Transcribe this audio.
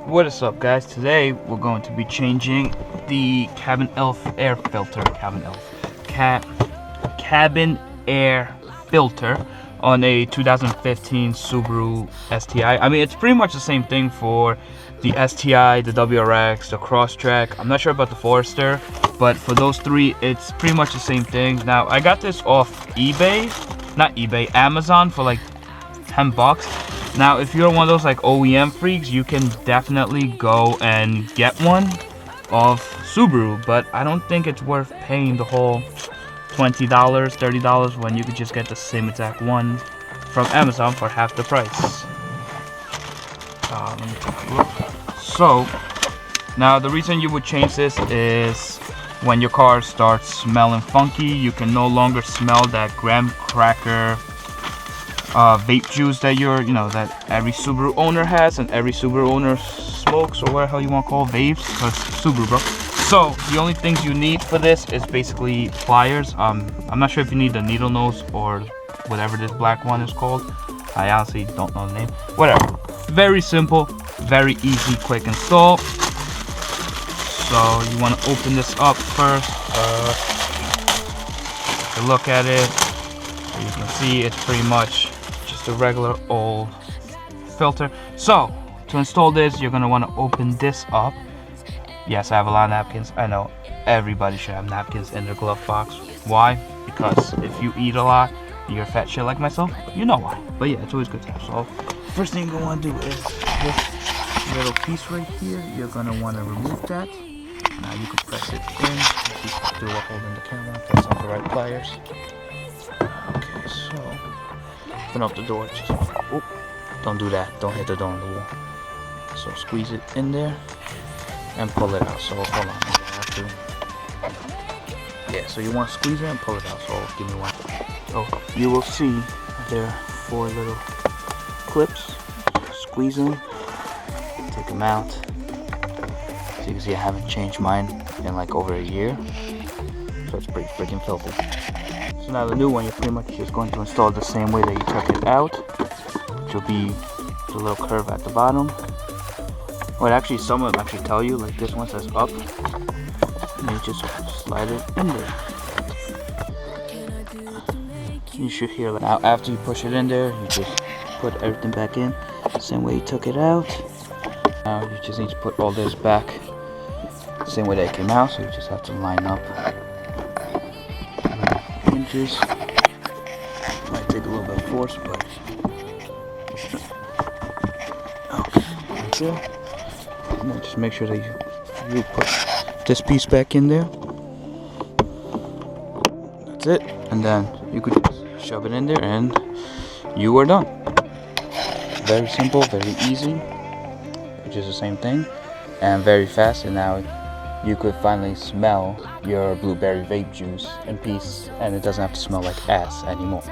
What is up, guys? Today we're going to be changing the cabin air filter on a 2015 Subaru STI. I mean, it's pretty much the same thing for the STI, the WRX, the Crosstrek. I'm not sure about the Forester, but for those three, it's pretty much the same thing. Now, I got this off Amazon for like 10 bucks. Now, if you're one of those like OEM freaks, you can definitely go and get one of Subaru, but I don't think it's worth paying the whole $20, $30 when you could just get the same exact one from Amazon for half the price. Let me take a look. So, now the reason you would change this is when your car starts smelling funky, you can no longer smell that graham cracker vape juice that that every Subaru owner has and every Subaru owner smokes, or what the hell you want to call vapes, because Subaru, bro. So the only things you need for this is basically pliers. I'm not sure if you need the needle nose or whatever this black one is called. I honestly don't know the name. Whatever. Very simple, very easy, quick install. So you want to open this up first. Take a look at it. You can see it's pretty much just a regular old filter. So to install this, you're going to want to open this up. Yes, I have a lot of napkins. I know everybody should have napkins in their glove box. Why? Because if you eat a lot, you're fat shit like myself, you know why. But yeah, it's always good to have. So first thing you're going to want to do is this little piece right here. You're going to want to remove that. Now you can press it in. You do a holding the camera. Press on the right pliers. Okay, so open up the door. Just don't do that. Don't hit the door on the wall. So squeeze it in there and pull it out. So hold on, I have to. Yeah, so you want to squeeze it and pull it out. So give me one. So you will see there are 4 little clips. Squeeze them, take them out. So you can see I haven't changed mine in like over a year. So it's pretty freaking filthy. So now the new one, you're pretty much just going to install it the same way that you took it out, which will be the little curve at the bottom. Well, actually, some of them actually tell you, like this one says up, and you just slide it in there. You should hear that. Now, after you push it in there, you just put everything back in, same way you took it out. Now you just need to put all this back the same way that it came out, so you just have to line up inches. Might take a little bit of force, but okay, that's it. Now just make sure that you put this piece back in there. That's it, and then you could just shove it in there and you are done. Very simple, very easy, which is the same thing, and very fast. And now you could finally smell your blueberry vape juice in peace, and it doesn't have to smell like ass anymore.